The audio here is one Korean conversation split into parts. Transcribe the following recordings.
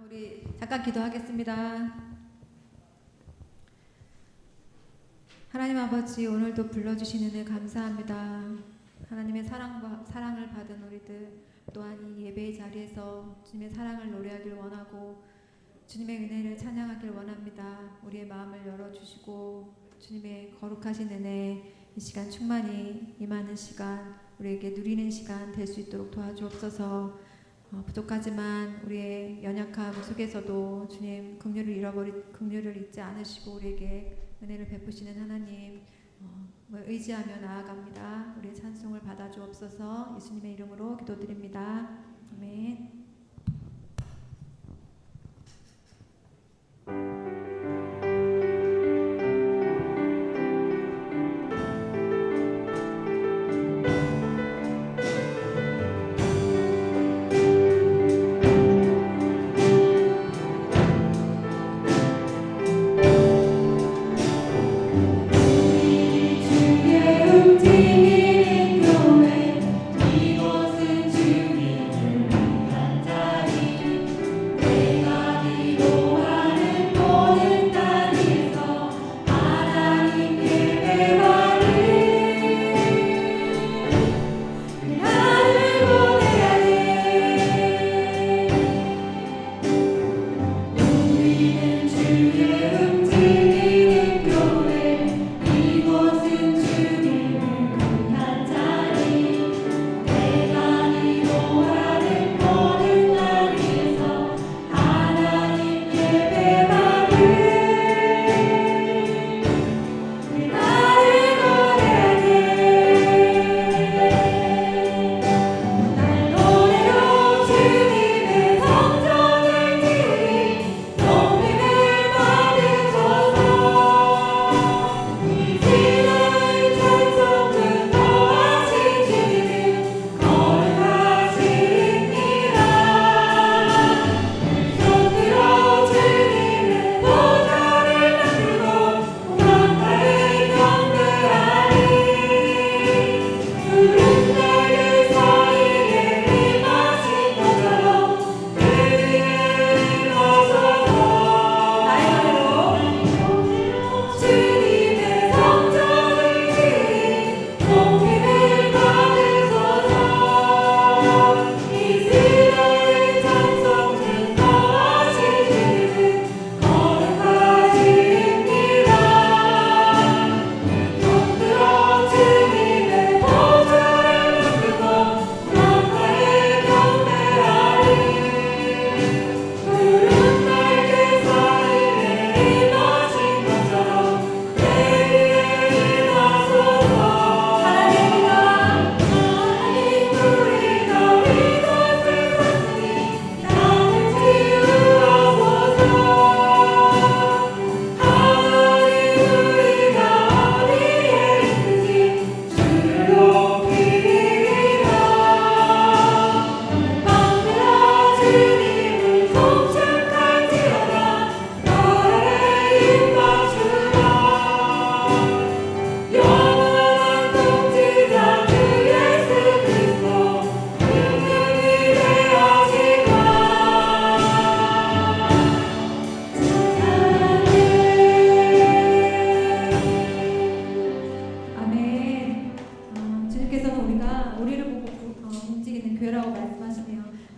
우리 잠깐 기도하겠습니다. 하나님 아버지, 오늘도 불러주신 은혜 감사합니다. 하나님의 사랑을 받은 우리들 또한 이 예배의 자리에서 주님의 사랑을 노래하길 원하고 주님의 은혜를 찬양하길 원합니다. 우리의 마음을 열어주시고 주님의 거룩하신 은혜 이 시간 충만히 임하는 시간, 우리에게 누리는 시간 될 수 있도록 도와주옵소서. 부족하지만 우리의 연약함 속에서도 주님 긍휼을 잊지 않으시고 우리에게 은혜를 베푸시는 하나님 의지하며 나아갑니다. 우리의 찬송을 받아주옵소서. 예수님의 이름으로 기도드립니다. 아멘.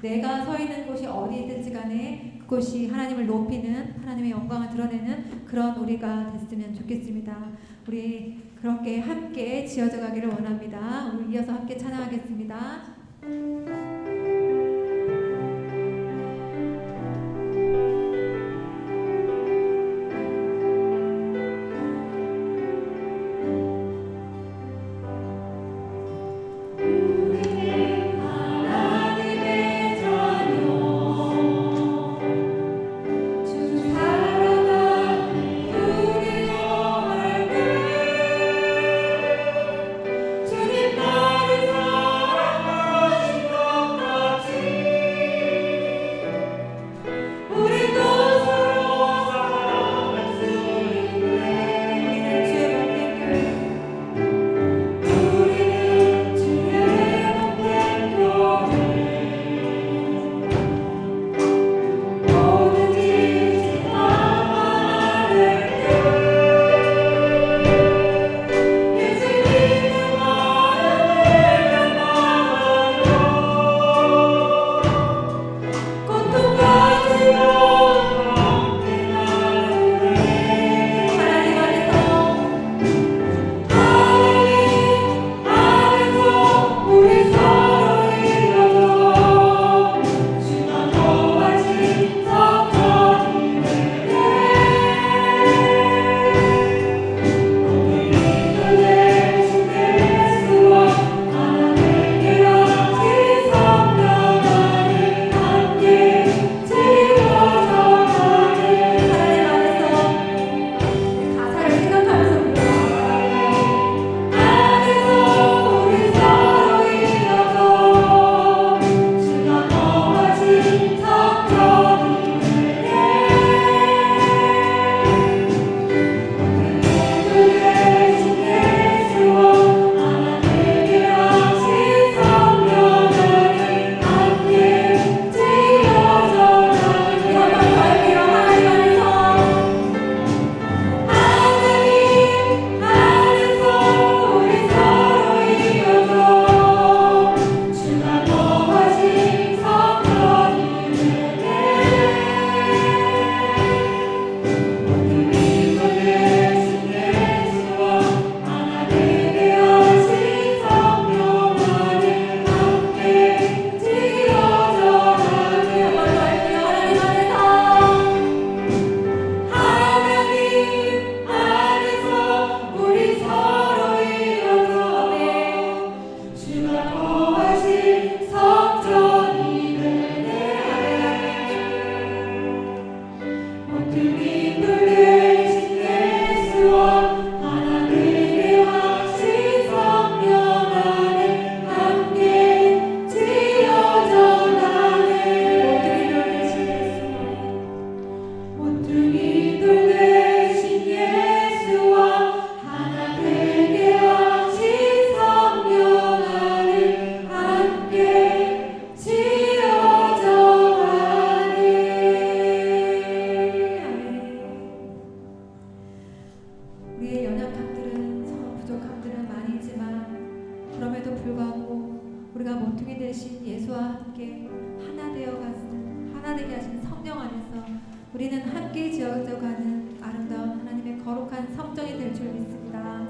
내가 서 있는 곳이 어디든지 간에 그곳이 하나님을 높이는, 하나님의 영광을 드러내는 그런 우리가 됐으면 좋겠습니다. 우리 그렇게 함께 지어져 가기를 원합니다. 우리 이어서 함께 찬양하겠습니다. 주님 나를 사랑하시고 함께 지어져가는 아름다운 하나님의 거룩한 성전이 될 줄 믿습니다.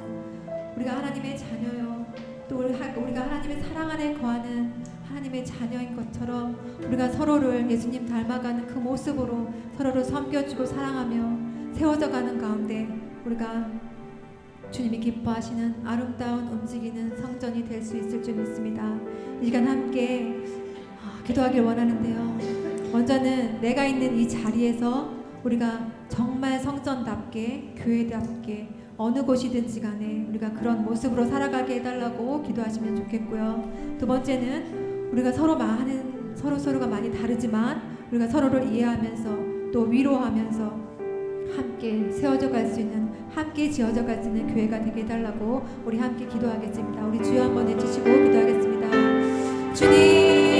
우리가 하나님의 자녀요, 또 우리가 하나님의 사랑 안에 거하는 하나님의 자녀인 것처럼 우리가 서로를 예수님 닮아가는 그 모습으로 서로를 섬겨주고 사랑하며 세워져가는 가운데 우리가 주님이 기뻐하시는 아름다운 움직이는 성전이 될 수 있을 줄 믿습니다. 이 시간 함께 기도하길 원하는데요. 먼저는 내가 있는 이 자리에서 우리가 정말 성전답게, 교회답게 어느 곳이든지 간에 우리가 그런 모습으로 살아가게 해달라고 기도하시면 좋겠고요. 두 번째는 우리가 서로가 많이 다르지만 우리가 서로를 이해하면서 또 위로하면서 함께 세워져 갈 수 있는, 함께 지어져 갈 수 있는 교회가 되게 해달라고 우리 함께 기도하겠습니다. 우리 주여 한번 외치시고 기도하겠습니다. 주님,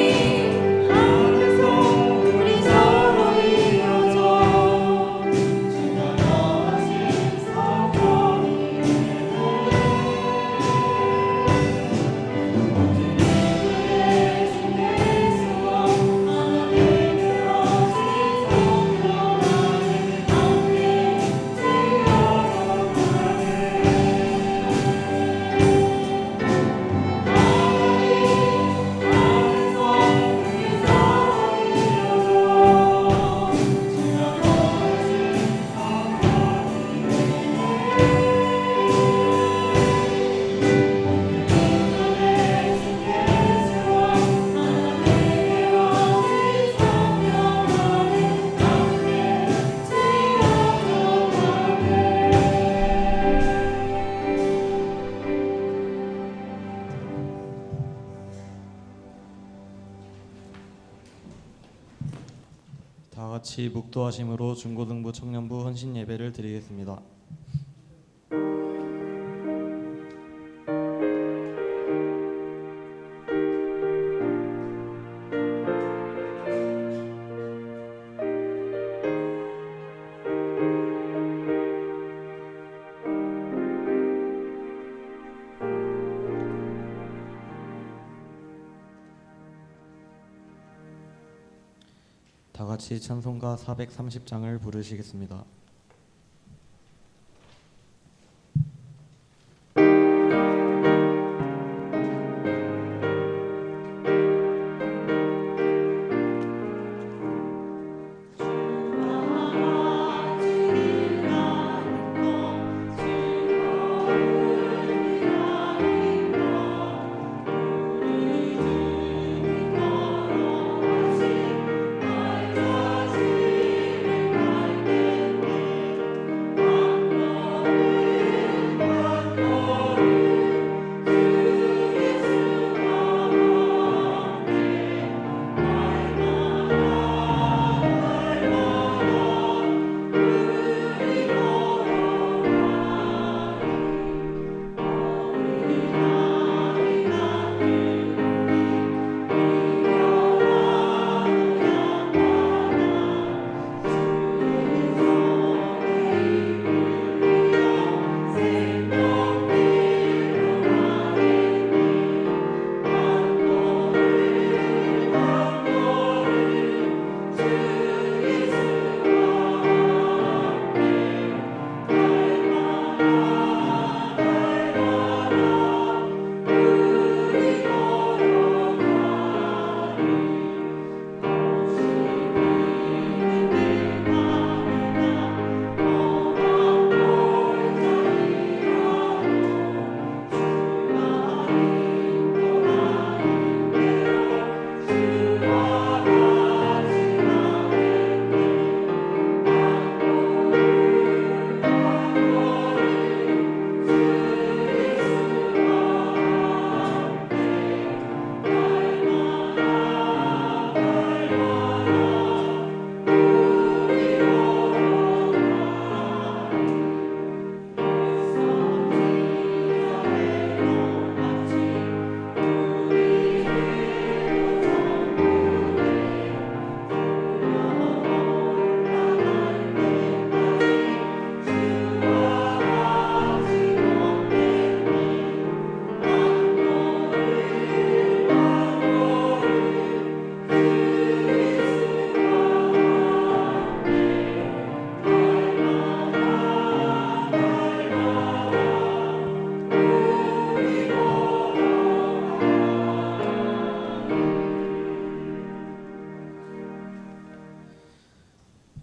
다 같이 묵도하심으로 중고등부 청년부 헌신 예배를 드리겠습니다. 다 같이 찬송가 430장을 부르시겠습니다.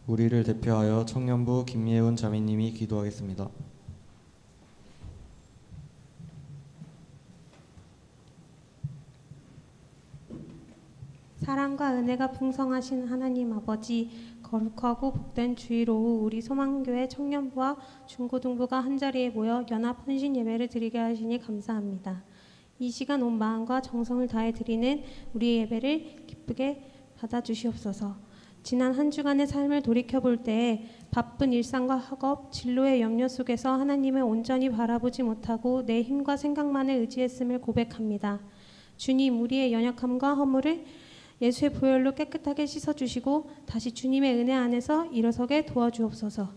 우리를 대표하여 청년부 김예훈 자매님이 기도하겠습니다. 사랑과 은혜가 풍성하신 하나님 아버지, 거룩하고 복된 주일 오후 우리 소망교회 청년부와 중고등부가 한자리에 모여 연합 헌신 예배를 드리게 하시니 감사합니다. 이 시간 온 마음과 정성을 다해 드리는 우리의 예배를 기쁘게 받아주시옵소서. 지난 한 주간의 삶을 돌이켜볼 때에 바쁜 일상과 학업, 진로의 염려 속에서 하나님을 온전히 바라보지 못하고 내 힘과 생각만을 의지했음을 고백합니다. 주님, 우리의 연약함과 허물을 예수의 보혈로 깨끗하게 씻어주시고 다시 주님의 은혜 안에서 일어서게 도와주옵소서.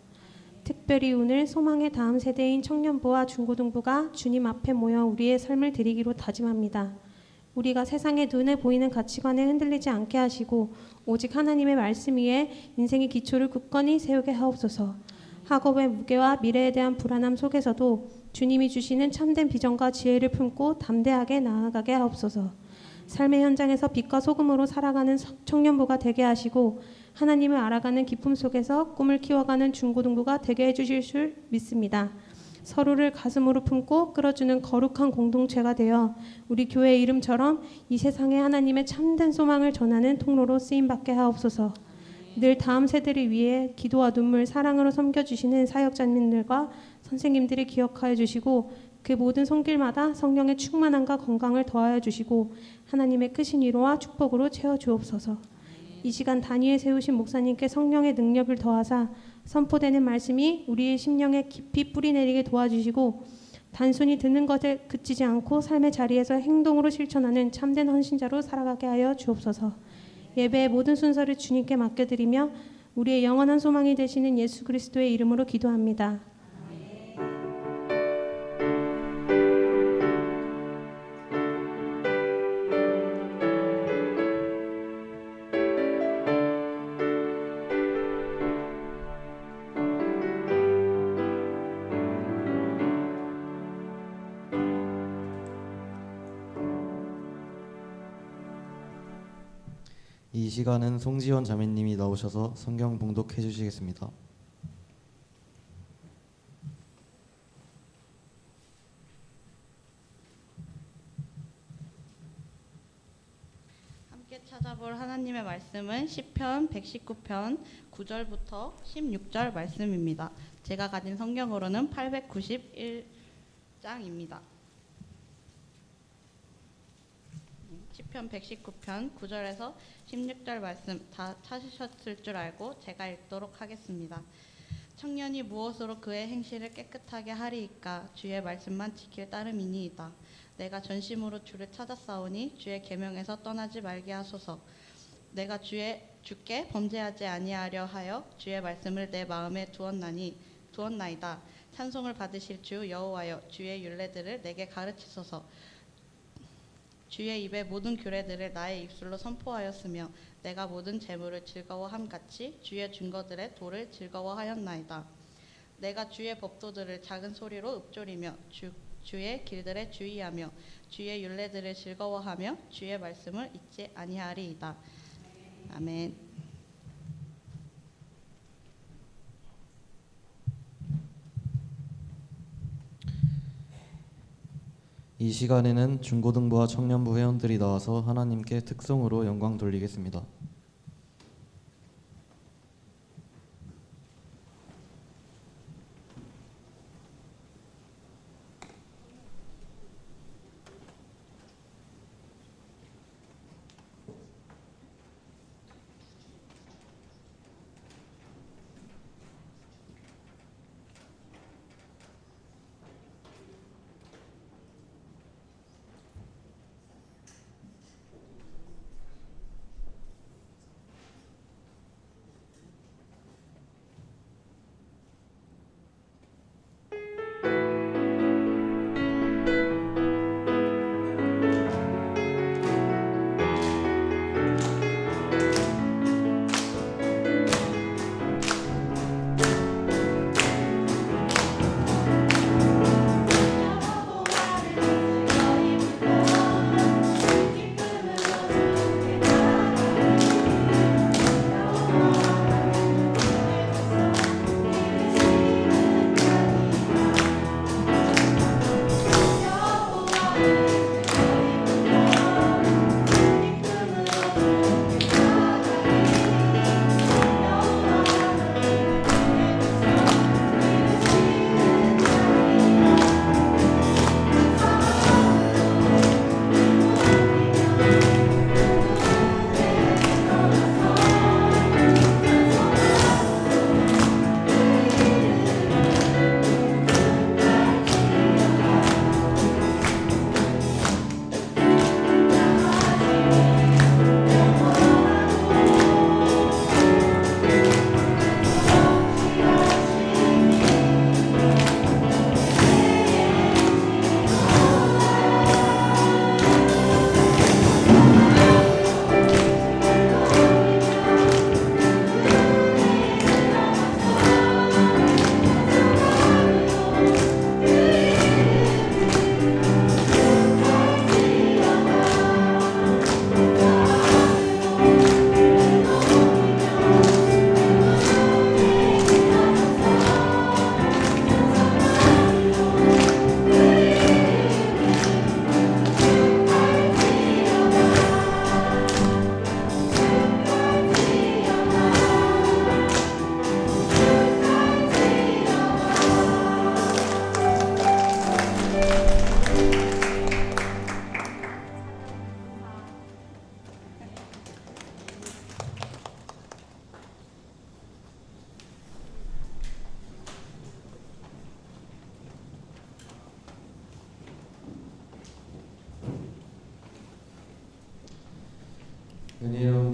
특별히 오늘 소망의 다음 세대인 청년부와 중고등부가 주님 앞에 모여 우리의 삶을 드리기로 다짐합니다. 우리가 세상의 눈에 보이는 가치관에 흔들리지 않게 하시고 오직 하나님의 말씀 위에 인생의 기초를 굳건히 세우게 하옵소서. 학업의 무게와 미래에 대한 불안함 속에서도 주님이 주시는 참된 비전과 지혜를 품고 담대하게 나아가게 하옵소서. 삶의 현장에서 빛과 소금으로 살아가는 청년부가 되게 하시고 하나님을 알아가는 기쁨 속에서 꿈을 키워가는 중고등부가 되게 해주실 줄 믿습니다. 서로를 가슴으로 품고 끌어주는 거룩한 공동체가 되어 우리 교회 이름처럼 이 세상에 하나님의 참된 소망을 전하는 통로로 쓰임받게 하옵소서. 늘 다음 세대를 위해 기도와 눈물, 사랑으로 섬겨주시는 사역자님들과 선생님들을 기억하여 주시고 그 모든 손길마다 성령의 충만함과 건강을 더하여 주시고 하나님의 크신 위로와 축복으로 채워주옵소서. 이 시간 단위에 세우신 목사님께 성령의 능력을 더하사 선포되는 말씀이 우리의 심령에 깊이 뿌리내리게 도와주시고 단순히 듣는 것에 그치지 않고 삶의 자리에서 행동으로 실천하는 참된 헌신자로 살아가게 하여 주옵소서. 예배의 모든 순서를 주님께 맡겨드리며 우리의 영원한 소망이 되시는 예수 그리스도의 이름으로 기도합니다. 이 시간은 송지원 자매님이 나오셔서 성경 봉독해 주시겠습니다. 함께 찾아볼 하나님의 말씀은 시편 119편 9절부터 16절 말씀입니다. 제가 가진 성경으로는 891장입니다. 시편 119편 9절에서 16절 말씀 다 찾으셨을 줄 알고 제가 읽도록 하겠습니다. 청년이 무엇으로 그의 행실을 깨끗하게 하리이까? 주의 말씀만 지킬 따름이니이다. 내가 전심으로 주를 찾았사오니 주의 계명에서 떠나지 말게 하소서. 내가 주께 범죄하지 아니하려 하여 주의 말씀을 내 마음에 두었나이다. 찬송을 받으실 주 여호와여, 주의 율례들을 내게 가르치소서. 주의 입에 모든 규례들을 나의 입술로 선포하였으며 내가 모든 재물을 즐거워함 같이 주의 증거들의 도를 즐거워하였나이다. 내가 주의 법도들을 작은 소리로 읊조리며 주의 길들에 주의하며 주의 율례들을 즐거워하며 주의 말씀을 잊지 아니하리이다. 아멘. 이 시간에는 중고등부와 청년부 회원들이 나와서 하나님께 특성으로 영광 돌리겠습니다.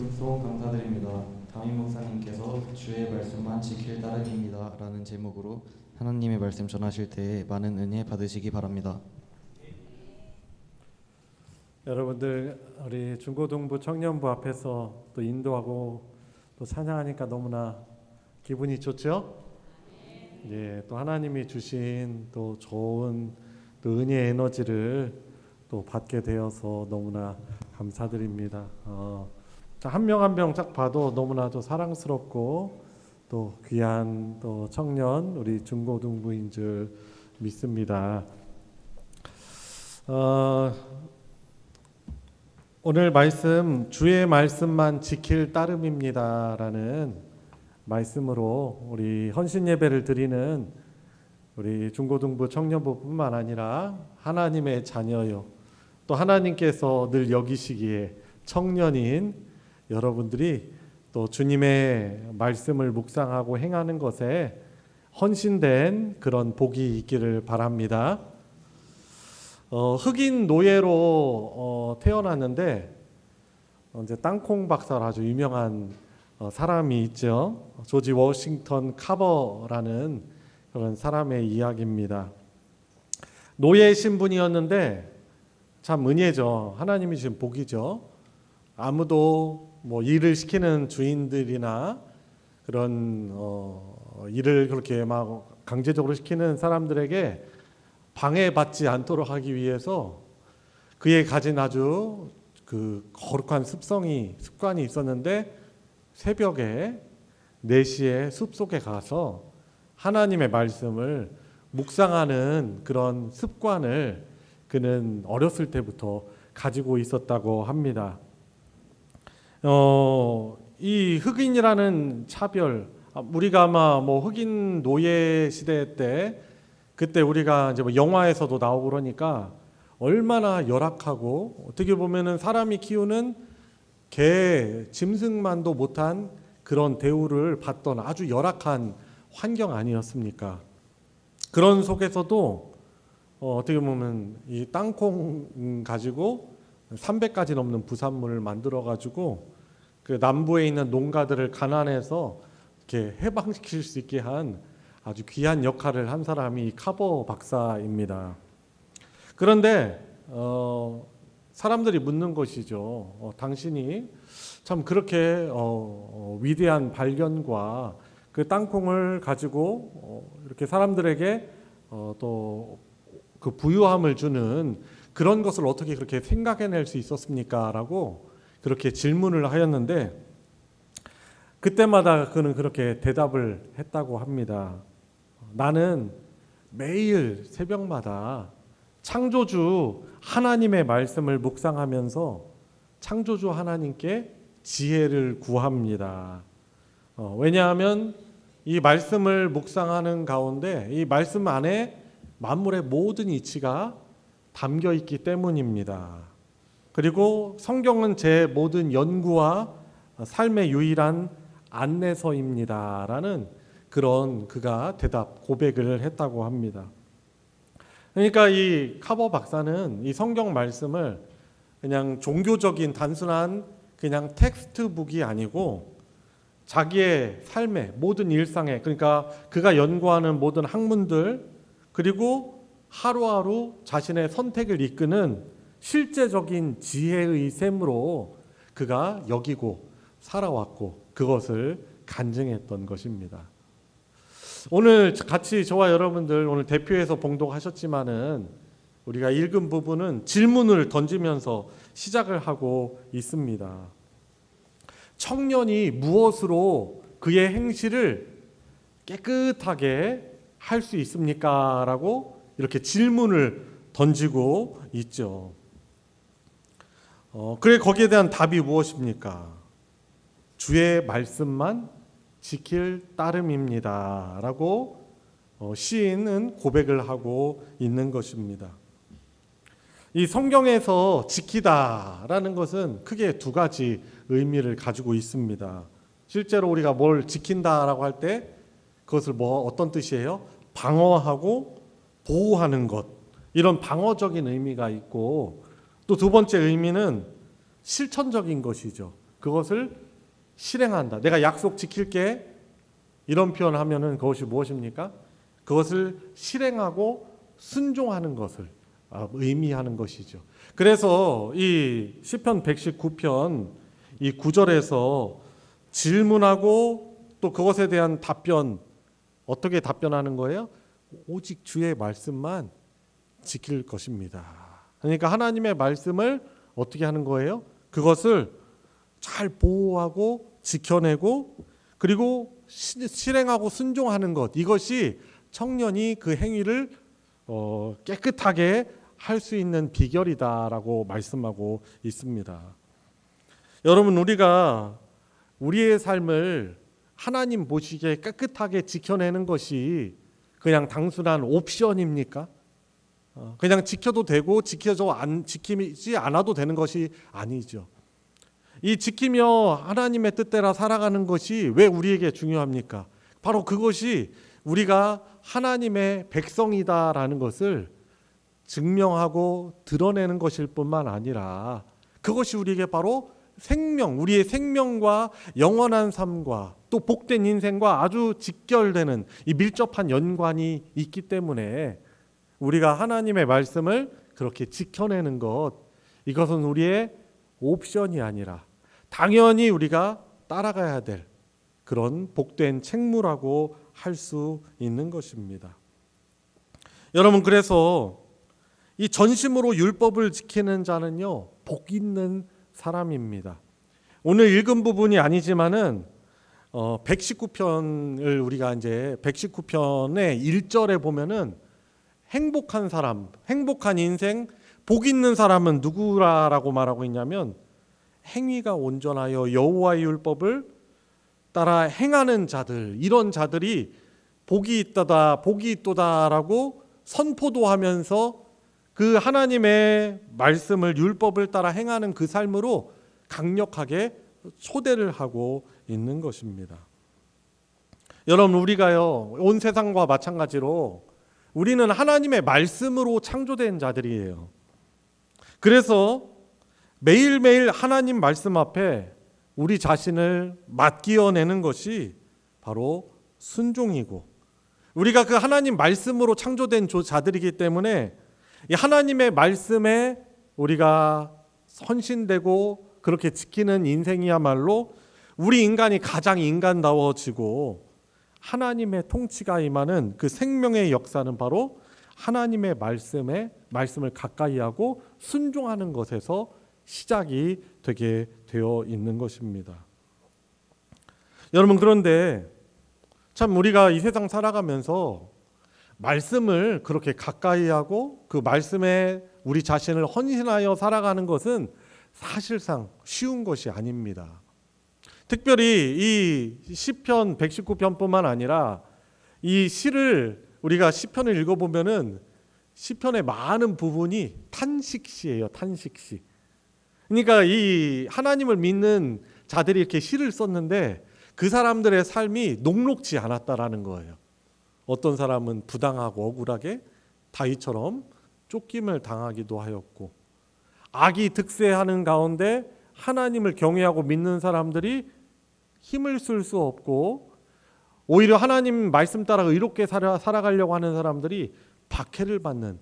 특송 감사드립니다. 담임 목사님께서 주의 말씀만 지킬 따름입니다 라는 제목으로 하나님의 말씀 전하실 때에 많은 은혜 받으시기 바랍니다. 여러분들 우리 중고등부 청년부 앞에서 또 인도하고 또 찬양하니까 너무나 기분이 좋죠? 예, 또 하나님이 주신 또 좋은 또 은혜의 에너지를 또 받게 되어서 너무나 감사드립니다. 한 명 한 명 딱 봐도 너무나도 사랑스럽고 또 귀한 또 청년 우리 중고등부인 줄 믿습니다. 오늘 말씀 주의 말씀만 지킬 따름입니다라는 말씀으로 우리 헌신 예배를 드리는 우리 중고등부 청년부뿐만 아니라 하나님의 자녀요 또 하나님께서 늘 여기시기에 청년인 여러분들이 또 주님의 말씀을 묵상하고 행하는 것에 헌신된 그런 복이 있기를 바랍니다. 흑인 노예로 태어났는데 이제 땅콩 박사로 아주 유명한 사람이 있죠. 조지 워싱턴 카버라는 그런 사람의 이야기입니다. 노예 신분이었는데 참 은혜죠. 하나님이 주신 복이죠. 아무도 뭐 일을 시키는 주인들이나 그런 일을 그렇게 막 강제적으로 시키는 사람들에게 방해받지 않도록 하기 위해서 그의 가진 아주 그 거룩한 습관이 있었는데 새벽에 4시에 숲속에 가서 하나님의 말씀을 묵상하는 그런 습관을 그는 어렸을 때부터 가지고 있었다고 합니다. 이 흑인이라는 차별, 우리가 아마 뭐 흑인 노예 시대 때 그때 우리가 이제 뭐 영화에서도 나오고 그러니까 얼마나 열악하고 어떻게 보면은 사람이 키우는 개, 짐승만도 못한 그런 대우를 받던 아주 열악한 환경 아니었습니까? 그런 속에서도 어떻게 보면 이 땅콩 가지고 300가지 넘는 부산물을 만들어 가지고 그 남부에 있는 농가들을 가난해서 이렇게 해방시킬 수 있게 한 아주 귀한 역할을 한 사람이 카버 박사입니다. 그런데 사람들이 묻는 것이죠. 당신이 참 그렇게 위대한 발견과 그 땅콩을 가지고 이렇게 사람들에게 또 그 부유함을 주는 그런 것을 어떻게 그렇게 생각해낼 수 있었습니까? 라고 그렇게 질문을 하였는데 그때마다 그는 그렇게 대답을 했다고 합니다. 나는 매일 새벽마다 창조주 하나님의 말씀을 묵상하면서 창조주 하나님께 지혜를 구합니다. 왜냐하면 이 말씀을 묵상하는 가운데 이 말씀 안에 만물의 모든 이치가 담겨 있기 때문입니다. 그리고 성경은 제 모든 연구와 삶의 유일한 안내서입니다라는 그런 그가 고백을 했다고 합니다. 그러니까 이 카버 박사는 이 성경 말씀을 그냥 종교적인 단순한 그냥 텍스트북이 아니고 자기의 삶의 모든 일상에 그러니까 그가 연구하는 모든 학문들 그리고 하루하루 자신의 선택을 이끄는 실제적인 지혜의 셈으로 그가 여기고 살아왔고 그것을 간증했던 것입니다. 오늘 같이 저와 여러분들 오늘 대표해서 봉독하셨지만은 우리가 읽은 부분은 질문을 던지면서 시작을 하고 있습니다. 청년이 무엇으로 그의 행실을 깨끗하게 할 수 있습니까? 라고 이렇게 질문을 던지고 있죠. 그래 거기에 대한 답이 무엇입니까? 주의 말씀만 지킬 따름입니다. 라고 시인은 고백을 하고 있는 것입니다. 이 성경에서 지키다라는 것은 크게 2가지 의미를 가지고 있습니다. 실제로 우리가 뭘 지킨다라고 할 때 그것을 어떤 뜻이에요? 방어하고 보호하는 것. 이런 방어적인 의미가 있고 또 2번째 의미는 실천적인 것이죠. 그것을 실행한다. 내가 약속 지킬게. 이런 표현하면은 그것이 무엇입니까? 그것을 실행하고 순종하는 것을 의미하는 것이죠. 그래서 이 시편 119편 이 9절에서 질문하고 또 그것에 대한 답변, 어떻게 답변하는 거예요? 오직 주의 말씀만 지킬 것입니다. 그러니까 하나님의 말씀을 어떻게 하는 거예요? 그것을 잘 보호하고 지켜내고 그리고 실행하고 순종하는 것, 이것이 청년이 그 행위를 깨끗하게 할 수 있는 비결이다라고 말씀하고 있습니다. 여러분, 우리가 우리의 삶을 하나님 보시기에 깨끗하게 지켜내는 것이 그냥 단순한 옵션입니까? 그냥 지켜도 되고 지키지 않아도 되는 것이 아니죠. 이 지키며 하나님의 뜻대로 살아가는 것이 왜 우리에게 중요합니까? 바로 그것이 우리가 하나님의 백성이다라는 것을 증명하고 드러내는 것일 뿐만 아니라 그것이 우리에게 바로 생명, 우리의 생명과 영원한 삶과 또 복된 인생과 아주 직결되는 이 밀접한 연관이 있기 때문에 우리가 하나님의 말씀을 그렇게 지켜내는 것, 이것은 우리의 옵션이 아니라 당연히 우리가 따라가야 될 그런 복된 책무라고 할 수 있는 것입니다. 여러분, 그래서 이 전심으로 율법을 지키는 자는요, 복 있는 사람입니다. 오늘 읽은 부분이 아니지만은 119편을 우리가 이제 119편의 1절에 보면은 행복한 사람, 행복한 인생, 복 있는 사람은 누구라고 말하고 있냐면 행위가 온전하여 여호와의 율법을 따라 행하는 자들, 이런 자들이 복이 있다다, 복이 있도다라고 선포도 하면서 그 하나님의 말씀을 율법을 따라 행하는 그 삶으로 강력하게 초대를 하고 있는 것입니다. 여러분, 우리가요, 온 세상과 마찬가지로 우리는 하나님의 말씀으로 창조된 자들이에요. 그래서 매일매일 하나님 말씀 앞에 우리 자신을 맡기어내는 것이 바로 순종이고, 우리가 그 하나님 말씀으로 창조된 자들이기 때문에 이 하나님의 말씀에 우리가 헌신되고 그렇게 지키는 인생이야말로 우리 인간이 가장 인간다워지고 하나님의 통치가 임하는 그 생명의 역사는 바로 하나님의 말씀을 가까이 하고 순종하는 것에서 시작이 되게 되어 있는 것입니다. 여러분, 그런데 참 우리가 이 세상 살아가면서 말씀을 그렇게 가까이 하고 그 말씀에 우리 자신을 헌신하여 살아가는 것은 사실상 쉬운 것이 아닙니다. 특별히 이 시편 119편뿐만 아니라 이 시를 우리가 시편을 읽어보면은 시편의 많은 부분이 탄식시예요. 탄식시. 그러니까 이 하나님을 믿는 자들이 이렇게 시를 썼는데 그 사람들의 삶이 녹록지 않았다라는 거예요. 어떤 사람은 부당하고 억울하게 다윗처럼 쫓김을 당하기도 하였고, 악이 득세하는 가운데 하나님을 경외하고 믿는 사람들이 힘을 쓸 수 없고, 오히려 하나님 말씀 따라 의롭게 살아가려고 하는 사람들이 박해를 받는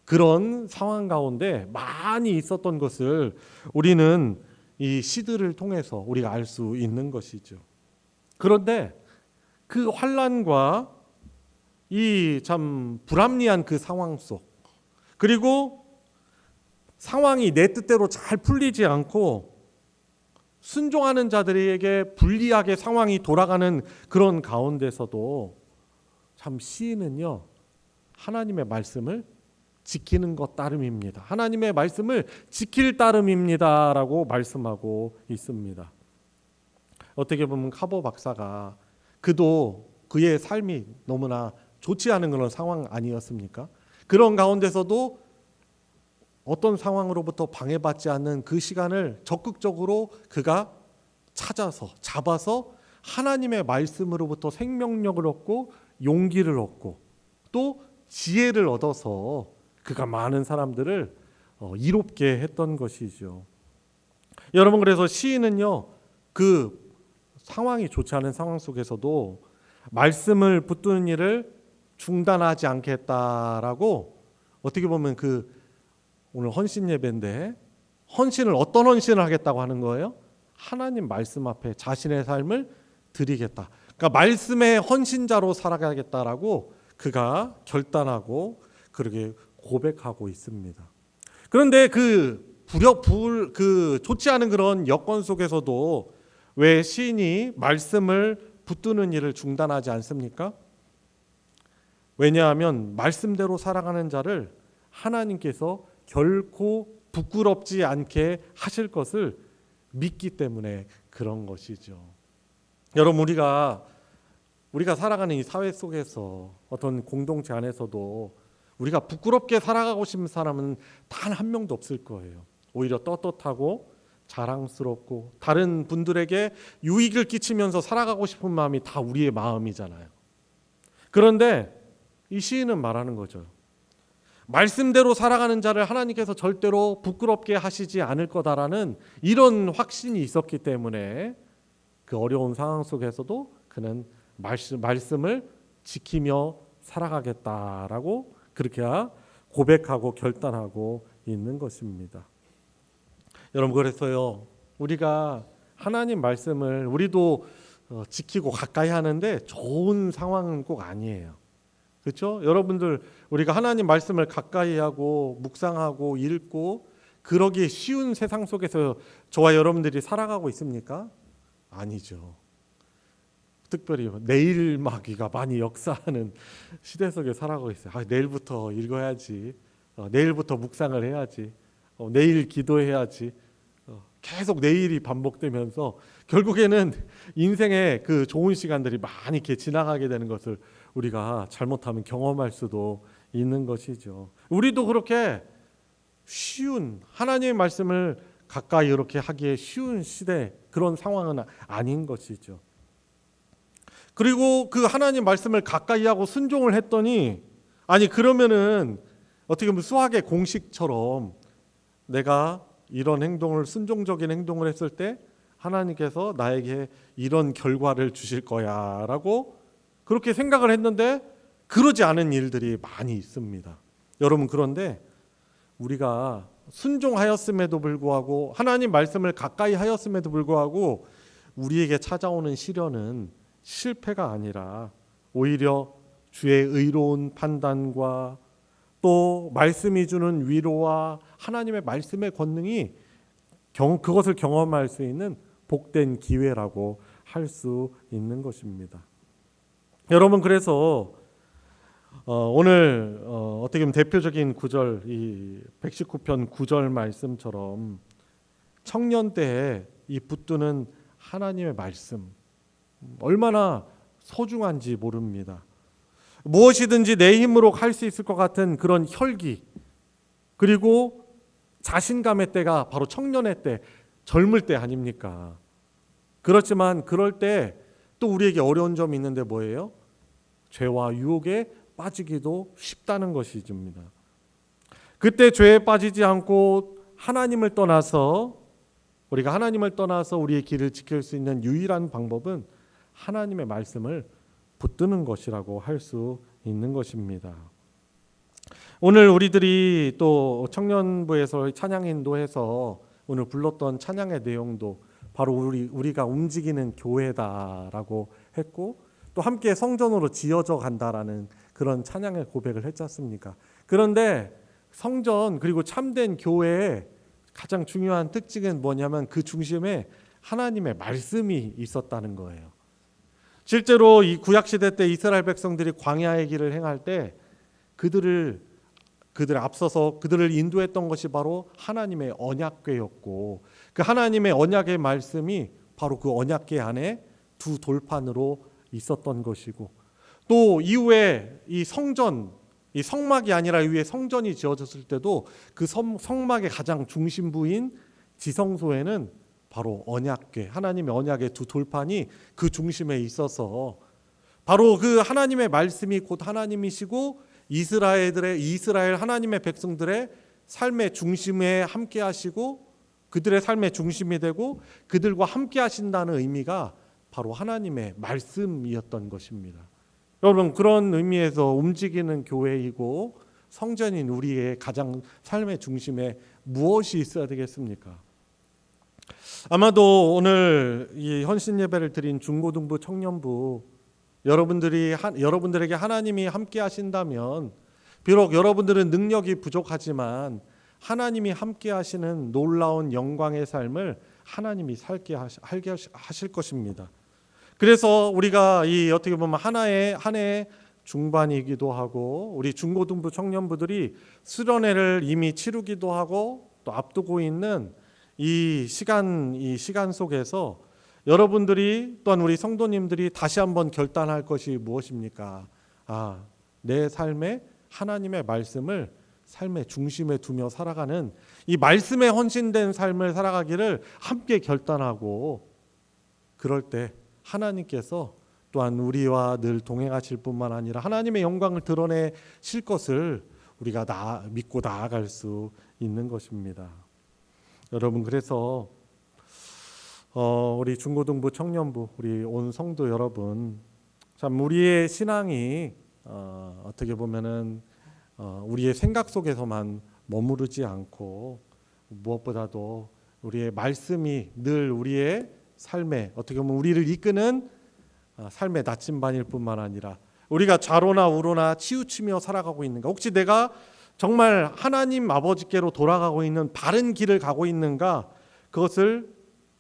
그런 상황 가운데 많이 있었던 것을 우리는 이 시들을 통해서 우리가 알 수 있는 것이죠. 그런데 그 환난과 이 참 불합리한 그 상황 속, 그리고 상황이 내 뜻대로 잘 풀리지 않고 순종하는 자들에게 불리하게 상황이 돌아가는 그런 가운데서도 참 시인은요, 하나님의 말씀을 지키는 것 따름입니다. 하나님의 말씀을 지킬 따름입니다라고 말씀하고 있습니다. 어떻게 보면 카보 박사가 그도 그의 삶이 너무나 좋지 않은 그런 상황 아니었습니까? 그런 가운데서도 어떤 상황으로부터 방해받지 않는 그 시간을 적극적으로 그가 찾아서 잡아서 하나님의 말씀으로부터 생명력을 얻고 용기를 얻고 또 지혜를 얻어서 그가 많은 사람들을 이롭게 했던 것이죠. 여러분, 그래서 시인은요, 그 상황이 좋지 않은 상황 속에서도 말씀을 붙드는 일을 중단하지 않겠다라고, 어떻게 보면 그 오늘 헌신 예배인데 헌신을, 어떤 헌신을 하겠다고 하는 거예요? 하나님 말씀 앞에 자신의 삶을 드리겠다. 그러니까 말씀의 헌신자로 살아가겠다라고 그가 결단하고 그렇게 고백하고 있습니다. 그런데 그 좋지 않은 그런 여건 속에서도 왜 시인이 말씀을 붙드는 일을 중단하지 않습니까? 왜냐하면 말씀대로 살아가는 자를 하나님께서 결코 부끄럽지 않게 하실 것을 믿기 때문에 그런 것이죠. 여러분, 우리가 살아가는 이 사회 속에서 어떤 공동체 안에서도 우리가 부끄럽게 살아가고 싶은 사람은 단 한 명도 없을 거예요. 오히려 떳떳하고 자랑스럽고 다른 분들에게 유익을 끼치면서 살아가고 싶은 마음이 다 우리의 마음이잖아요. 그런데 이 시인은 말하는 거죠. 말씀대로 살아가는 자를 하나님께서 절대로 부끄럽게 하시지 않을 거다라는 이런 확신이 있었기 때문에 그 어려운 상황 속에서도 그는 말씀을 지키며 살아가겠다라고 그렇게 고백하고 결단하고 있는 것입니다. 여러분, 그래서요, 우리가 하나님 말씀을 우리도 지키고 가까이 하는데 좋은 상황은 꼭 아니에요. 그렇죠? 여러분들, 우리가 하나님 말씀을 가까이 하고 묵상하고 읽고 그러기 쉬운 세상 속에서 저와 여러분들이 살아가고 있습니까? 아니죠. 특별히 내일마귀가 많이 역사하는 시대 속에 살아가고 있어요. 내일부터 읽어야지, 내일부터 묵상을 해야지, 내일 기도해야지, 계속 내일이 반복되면서 결국에는 인생의 그 좋은 시간들이 많이 이렇게 지나가게 되는 것을 우리가 잘못하면 경험할 수도 있는 것이죠. 우리도 그렇게 쉬운 하나님의 말씀을 가까이 이렇게 하기에 쉬운 시대, 그런 상황은 아닌 것이죠. 그리고 그 하나님 말씀을 가까이 하고 순종을 했더니, 아니 그러면은 어떻게 보면 수학의 공식처럼 내가 이런 행동을, 순종적인 행동을 했을 때 하나님께서 나에게 이런 결과를 주실 거야 라고 그렇게 생각을 했는데 그러지 않은 일들이 많이 있습니다. 여러분, 그런데 우리가 순종하였음에도 불구하고 하나님 말씀을 가까이 하였음에도 불구하고 우리에게 찾아오는 시련은 실패가 아니라 오히려 주의 의로운 판단과 또 말씀이 주는 위로와 하나님의 말씀의 권능이 그것을 경험할 수 있는 복된 기회라고 할 수 있는 것입니다. 여러분, 그래서 오늘 어떻게 보면 대표적인 구절, 이 119편 9절 말씀처럼 청년 때에 이 붙드는 하나님의 말씀 얼마나 소중한지 모릅니다. 무엇이든지 내 힘으로 할 수 있을 것 같은 그런 혈기, 그리고 자신감의 때가 바로 청년의 때, 젊을 때 아닙니까? 그렇지만 그럴 때 또 우리에게 어려운 점이 있는데 뭐예요? 죄와 유혹에 빠지기도 쉽다는 것이집니다. 그때 죄에 빠지지 않고 우리가 하나님을 떠나서 우리의 길을 지킬 수 있는 유일한 방법은 하나님의 말씀을 붙드는 것이라고 할 수 있는 것입니다. 오늘 우리들이 또 청년부에서 찬양 인도해서 오늘 불렀던 찬양의 내용도 바로 우리가 움직이는 교회다라고 했고, 또 함께 성전으로 지어져 간다라는 그런 찬양의 고백을 했지 않습니까? 그런데 성전 그리고 참된 교회의 가장 중요한 특징은 뭐냐면 그 중심에 하나님의 말씀이 있었다는 거예요. 실제로 이 구약시대 때 이스라엘 백성들이 광야의 길을 행할 때 그들을 앞서서 그들을 인도했던 것이 바로 하나님의 언약궤였고, 그 하나님의 언약의 말씀이 바로 그 언약궤 안에 두 돌판으로 있었던 것이고, 또 이후에 이 성전, 이 성막이 아니라 위에 성전이 지어졌을 때도 그 성막의 가장 중심부인 지성소에는 바로 언약궤, 하나님의 언약의 두 돌판이 그 중심에 있어서 바로 그 하나님의 말씀이 곧 하나님이시고 이스라엘 하나님의 백성들의 삶의 중심에 함께 하시고 그들의 삶의 중심이 되고 그들과 함께 하신다는 의미가 바로 하나님의 말씀이었던 것입니다. 여러분, 그런 의미에서 움직이는 교회이고 성전인 우리의 가장 삶의 중심에 무엇이 있어야 되겠습니까? 아마도 오늘 이 헌신 예배를 드린 중고등부 청년부 여러분들에게 하나님이 함께 하신다면, 비록 여러분들은 능력이 부족하지만 하나님이 함께 하시는 놀라운 영광의 삶을 하나님이 살게 하실 것입니다. 그래서 우리가 이 어떻게 보면 한 해의 중반이기도 하고 우리 중고등부 청년부들이 수련회를 이미 치르기도 하고 또 앞두고 있는 이 시간 속에서 여러분들이 또한 우리 성도님들이 다시 한번 결단할 것이 무엇입니까? 내 삶에 하나님의 말씀을 삶의 중심에 두며 살아가는 이 말씀에 헌신된 삶을 살아가기를 함께 결단하고, 그럴 때 하나님께서 또한 우리와 늘 동행하실 뿐만 아니라 하나님의 영광을 드러내실 것을 우리가 믿고 나아갈 수 있는 것입니다. 여러분, 그래서 우리 중고등부 청년부, 우리 온 성도 여러분, 참 우리의 신앙이 어떻게 보면은 우리의 생각 속에서만 머무르지 않고 무엇보다도 우리의 말씀이 늘 우리의 삶에 어떻게 보면 우리를 이끄는 삶의 나침반일 뿐만 아니라 우리가 좌로나 우로나 치우치며 살아가고 있는가, 혹시 내가 정말 하나님 아버지께로 돌아가고 있는 바른 길을 가고 있는가, 그것을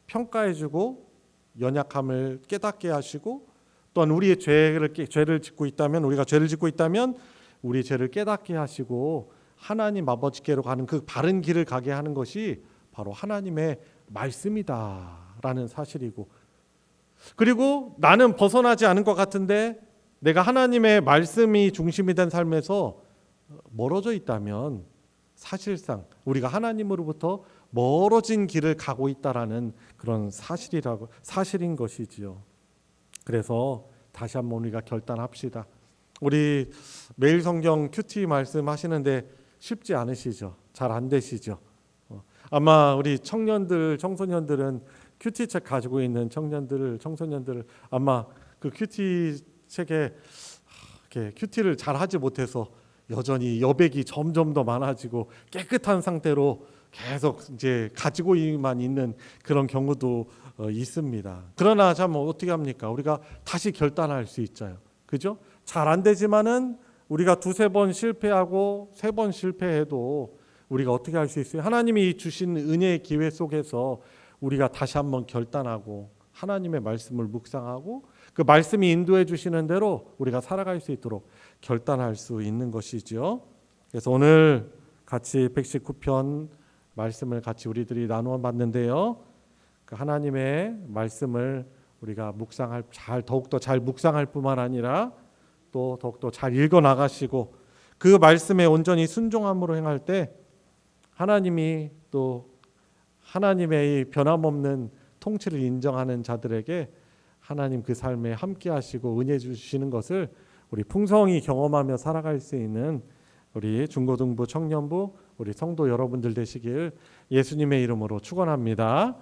평가해주고 연약함을 깨닫게 하시고, 또한 우리의 죄를 짓고 있다면, 우리가 죄를 짓고 있다면 우리 죄를 깨닫게 하시고 하나님 아버지께로 가는 그 바른 길을 가게 하는 것이 바로 하나님의 말씀이다라는 사실이고, 그리고 나는 벗어나지 않은 것 같은데 내가 하나님의 말씀이 중심이 된 삶에서 멀어져 있다면 사실상 우리가 하나님으로부터 멀어진 길을 가고 있다라는 그런 사실인 것이지요. 그래서 다시 한번 우리가 결단합시다. 우리 매일 성경 큐티 말씀하시는데 쉽지 않으시죠? 잘 안 되시죠? 아마 우리 청소년들은 큐티 책 가지고 있는 청소년들 아마 그 큐티 책에 큐티를 잘 하지 못해서 여전히 여백이 점점 더 많아지고 깨끗한 상태로 계속 이제 가지고만 있는 그런 경우도 있습니다. 그러나 참 어떻게 합니까? 우리가 다시 결단할 수 있잖아요. 그죠? 잘 안 되지만은 우리가 두세 번 실패하고 세 번 실패해도 우리가 어떻게 할 수 있어요? 하나님이 주신 은혜의 기회 속에서 우리가 다시 한번 결단하고 하나님의 말씀을 묵상하고 그 말씀이 인도해 주시는 대로 우리가 살아갈 수 있도록 결단할 수 있는 것이죠. 그래서 오늘 같이 119편 말씀을 같이 우리들이 나누어 봤는데요. 그 하나님의 말씀을 우리가 더욱더 잘 묵상할 뿐만 아니라 또 더욱더 잘 읽어 나가시고 그 말씀에 온전히 순종함으로 행할 때 하나님이 또 하나님의 이 변함없는 통치를 인정하는 자들에게 하나님 그 삶에 함께 하시고 은혜 주시는 것을 우리 풍성히 경험하며 살아갈 수 있는 우리 중고등부 청년부 우리 성도 여러분들 되시길 예수님의 이름으로 축원합니다.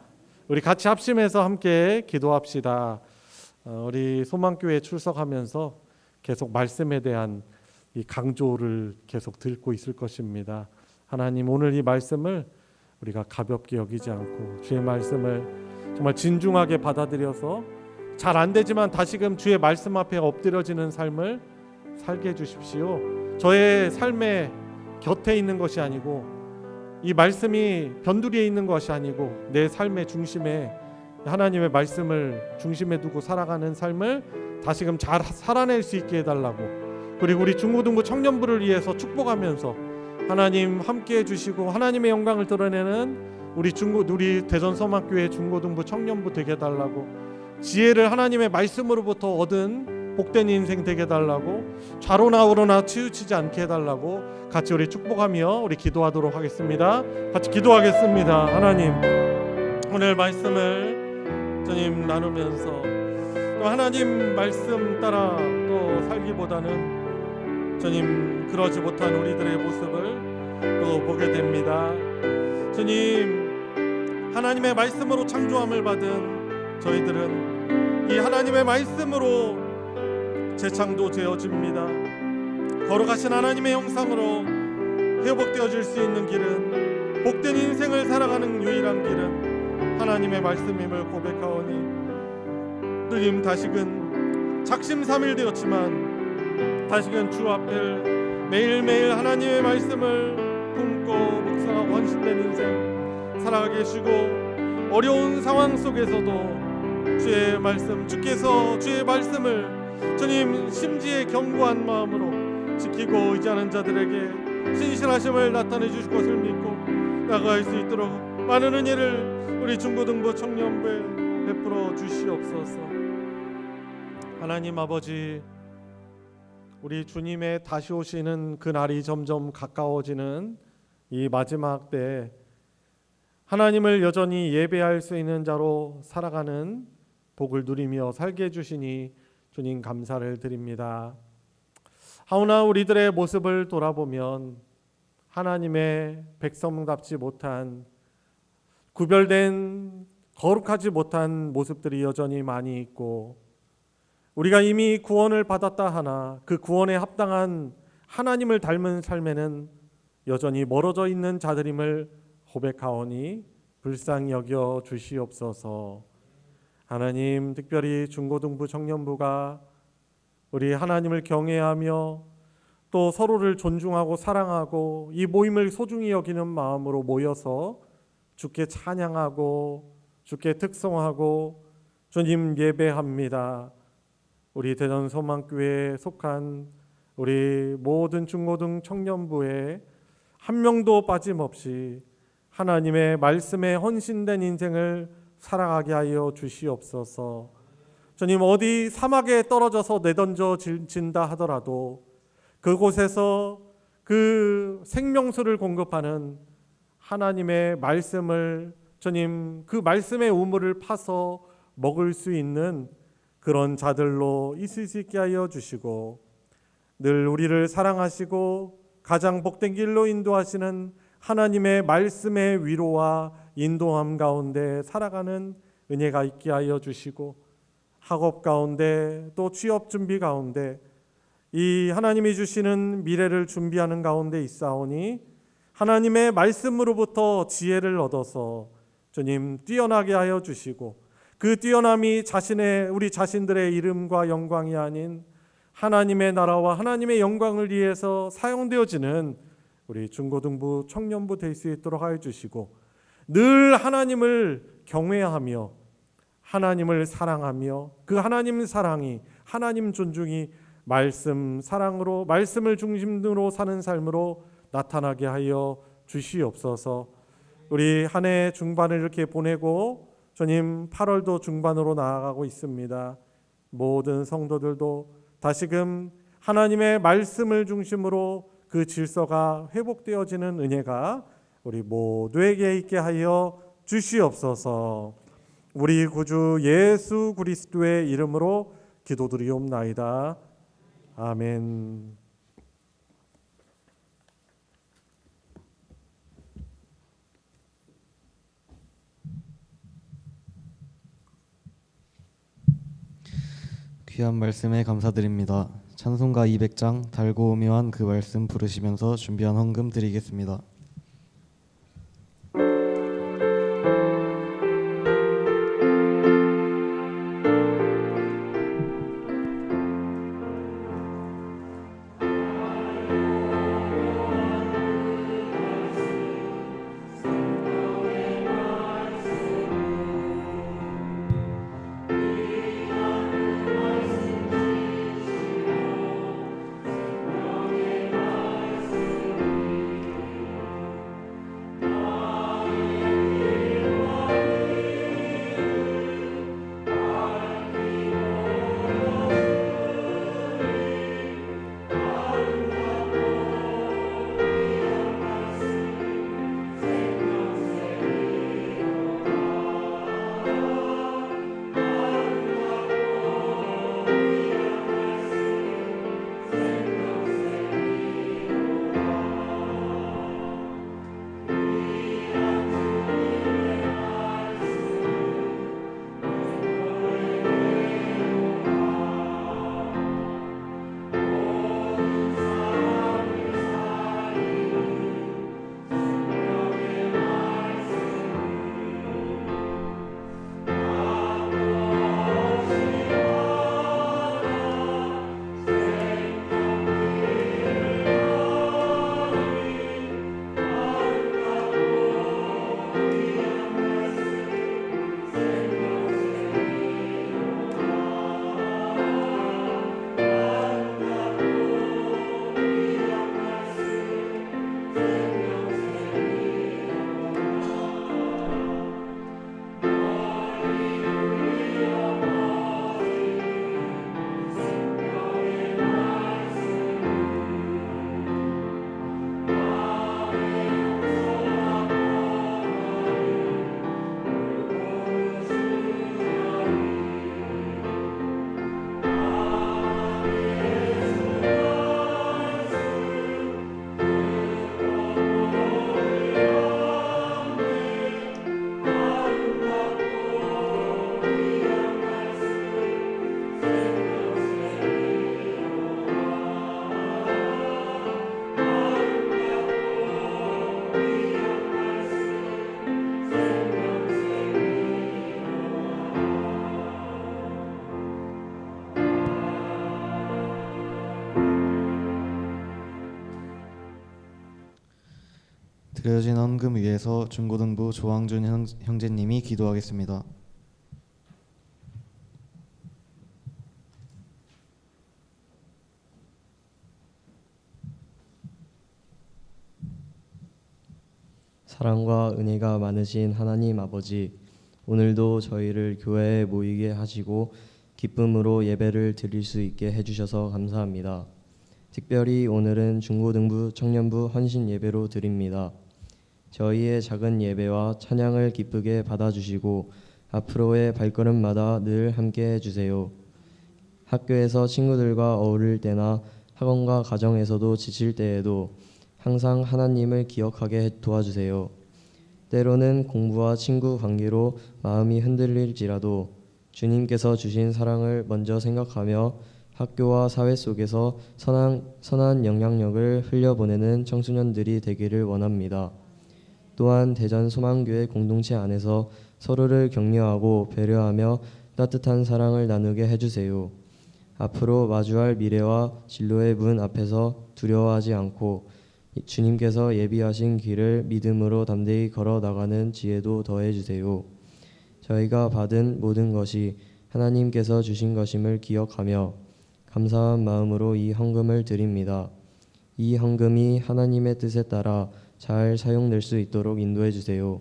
우리 같이 합심해서 함께 기도합시다. 우리 소망교회 출석하면서 계속 말씀에 대한 이 강조를 계속 듣고 있을 것입니다. 하나님, 오늘 이 말씀을 우리가 가볍게 여기지 않고 주의 말씀을 정말 진중하게 받아들여서 잘 안 되지만 다시금 주의 말씀 앞에 엎드려지는 삶을 살게 해주십시오. 저의 삶의 곁에 있는 것이 아니고 이 말씀이 변두리에 있는 것이 아니고 내 삶의 중심에 하나님의 말씀을 중심에 두고 살아가는 삶을 다시금 잘 살아낼 수 있게 해달라고, 그리고 우리 중고등부 청년부를 위해서 축복하면서 하나님 함께 해주시고 하나님의 영광을 드러내는 우리 대전서막교회 중고등부 청년부 되게 해달라고, 지혜를 하나님의 말씀으로부터 얻은 복된 인생 되게 해달라고, 좌로나 우로나 치우치지 않게 해달라고 같이 우리 축복하며 우리 기도하도록 하겠습니다. 같이 기도하겠습니다. 하나님, 오늘 말씀을 주님 나누면서 또 하나님 말씀 따라 또 살기보다는 주님 그러지 못한 우리들의 모습을 또 보게 됩니다. 주님, 하나님의 말씀으로 창조함을 받은 저희들은 이 하나님의 말씀으로 재창조되어집니다. 거룩하신 하나님의 형상으로 회복되어질 수 있는 길은, 복된 인생을 살아가는 유일한 길은 하나님의 말씀임을 고백하오니 주님, 다시금 작심삼일 되었지만 다시금 주 앞에 매일매일 하나님의 말씀을 품고 묵상하고 헌신된 인생 살아가게 하시고, 어려운 상황 속에서도 주의 말씀, 주께서 주의 말씀을 주님 심지에 견고한 마음으로 지키고 의지하는 자들에게 신실하심을 나타내 주실 것을 믿고 나아갈 수 있도록 많은 은혜를 우리 중고등부 청년부에 베풀어 주시옵소서. 하나님 아버지, 우리 주님의 다시 오시는 그 날이 점점 가까워지는 이 마지막 때 하나님을 여전히 예배할 수 있는 자로 살아가는 복을 누리며 살게 해주시니 주님 감사를 드립니다. 하오나 우리들의 모습을 돌아보면 하나님의 백성답지 못한, 구별된 거룩하지 못한 모습들이 여전히 많이 있고, 우리가 이미 구원을 받았다 하나 그 구원에 합당한 하나님을 닮은 삶에는 여전히 멀어져 있는 자들임을 고백하오니 불쌍히 여겨 주시옵소서. 하나님, 특별히 중고등부 청년부가 우리 하나님을 경외하며 또 서로를 존중하고 사랑하고 이 모임을 소중히 여기는 마음으로 모여서 주께 찬양하고 주께 특송하고 주님 예배합니다. 우리 대전 소망교회에 속한 우리 모든 중고등 청년부에 한 명도 빠짐없이 하나님의 말씀에 헌신된 인생을 살아가게 하여 주시옵소서. 주님, 어디 사막에 떨어져서 내던져진다 하더라도 그곳에서 그 생명수를 공급하는 하나님의 말씀을, 주님, 그 말씀의 우물을 파서 먹을 수 있는 그런 자들로 있을 수 있게 하여 주시고, 늘 우리를 사랑하시고 가장 복된 길로 인도하시는 하나님의 말씀의 위로와 인도함 가운데 살아가는 은혜가 있게 하여 주시고, 학업 가운데 또 취업 준비 가운데 이 하나님이 주시는 미래를 준비하는 가운데 있사오니 하나님의 말씀으로부터 지혜를 얻어서 주님 뛰어나게 하여 주시고, 그 뛰어남이 우리 자신들의 이름과 영광이 아닌 하나님의 나라와 하나님의 영광을 위해서 사용되어지는 우리 중고등부 청년부 될 수 있도록 하여 주시고, 늘 하나님을 경외하며 하나님을 사랑하며 그 하나님 사랑이, 하나님 존중이 말씀 사랑으로, 말씀을 중심으로 사는 삶으로 나타나게 하여 주시옵소서. 우리 한 해 중반을 이렇게 보내고 주님 8월도 중반으로 나아가고 있습니다. 모든 성도들도 다시금 하나님의 말씀을 중심으로 그 질서가 회복되어지는 은혜가 우리 모두에게 있게 하여 주시옵소서. 우리 구주 예수 그리스도의 이름으로 기도드리옵나이다. 아멘. 귀한 말씀에 감사드립니다. 찬송가 200장 달고 오묘한 그 말씀 부르시면서 준비한 헌금 드리겠습니다. 드려진 헌금 위에서 중고등부 조항준 형제님이 기도하겠습니다. 사랑과 은혜가 많으신 하나님 아버지, 오늘도 저희를 교회에 모이게 하시고 기쁨으로 예배를 드릴 수 있게 해주셔서 감사합니다. 특별히 오늘은 중고등부 청년부 헌신 예배로 드립니다. 저희의 작은 예배와 찬양을 기쁘게 받아주시고 앞으로의 발걸음마다 늘 함께 해주세요. 학교에서 친구들과 어울릴 때나 학원과 가정에서도 지칠 때에도 항상 하나님을 기억하게 도와주세요. 때로는 공부와 친구 관계로 마음이 흔들릴지라도 주님께서 주신 사랑을 먼저 생각하며 학교와 사회 속에서 선한 영향력을 흘려보내는 청소년들이 되기를 원합니다. 또한 대전 소망교회 공동체 안에서 서로를 격려하고 배려하며 따뜻한 사랑을 나누게 해주세요. 앞으로 마주할 미래와 진로의 문 앞에서 두려워하지 않고 주님께서 예비하신 길을 믿음으로 담대히 걸어 나가는 지혜도 더해 주세요. 저희가 받은 모든 것이 하나님께서 주신 것임을 기억하며 감사한 마음으로 이 헌금을 드립니다. 이 헌금이 하나님의 뜻에 따라 잘 사용될 수 있도록 인도해 주세요.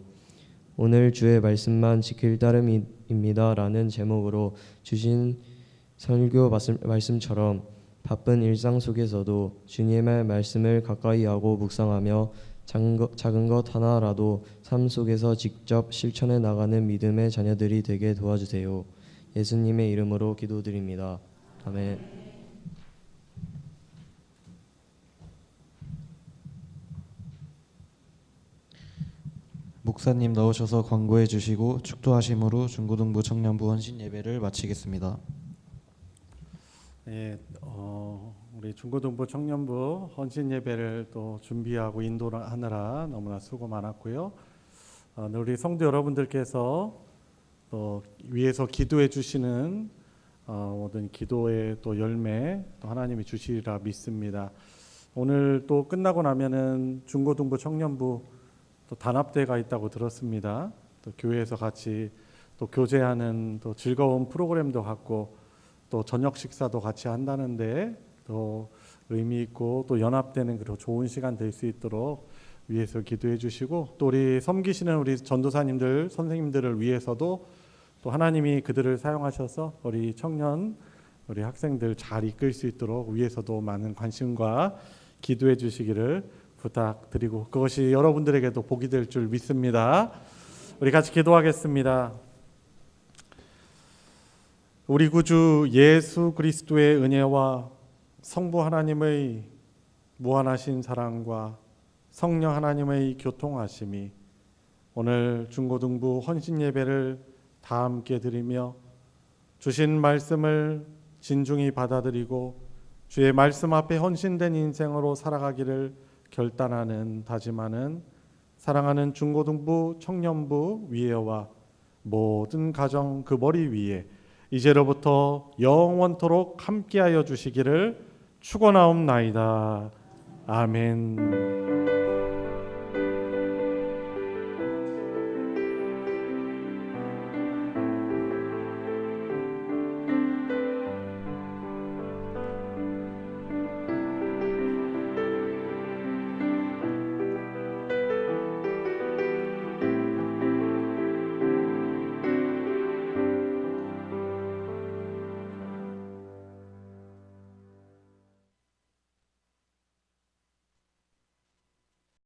오늘 주의 말씀만 지킬 따름입니다라는 제목으로 주신 설교 말씀처럼 바쁜 일상 속에서도 주님의 말씀을 가까이 하고 묵상하며 작은 것 하나라도 삶 속에서 직접 실천해 나가는 믿음의 자녀들이 되게 도와주세요. 예수님의 이름으로 기도드립니다. 아멘. 목사님 나오셔서 광고해 주시고 축도하심으로 중고등부 청년부 헌신 예배를 마치겠습니다. 네, 우리 중고등부 청년부 헌신 예배를 또 준비하고 인도하느라 너무나 수고 많았고요. 우리 성도 여러분들께서 또 위에서 기도해 주시는 모든 기도의 또 열매 또 하나님이 주시리라 믿습니다. 오늘 또 끝나고 나면은 중고등부 청년부 또 단합대가 있다고 들었습니다. 또 교회에서 같이 또 교제하는 또 즐거운 프로그램도 갖고 또 저녁 식사도 같이 한다는데 또 의미 있고 또 연합되는 그런 좋은 시간 될 수 있도록 위해서 기도해 주시고 또 우리 섬기시는 우리 전도사님들 선생님들을 위해서도 또 하나님이 그들을 사용하셔서 우리 청년 우리 학생들 잘 이끌 수 있도록 위해서도 많은 관심과 기도해 주시기를 부탁드리고 그것이 여러분들에게도 복이 될 줄 믿습니다. 우리 같이 기도하겠습니다. 우리 구주 예수 그리스도의 은혜와 성부 하나님의 무한하신 사랑과 성령 하나님의 교통하심이 오늘 중고등부 헌신 예배를 다 함께 드리며 주신 말씀을 진중히 받아들이고 주의 말씀 앞에 헌신된 인생으로 살아가기를 결단하는 다짐하는 사랑하는 중고등부 청년부 위에와 모든 가정 그 머리 위에 이제로부터 영원토록 함께하여 주시기를 축원하옵나이다. 아멘.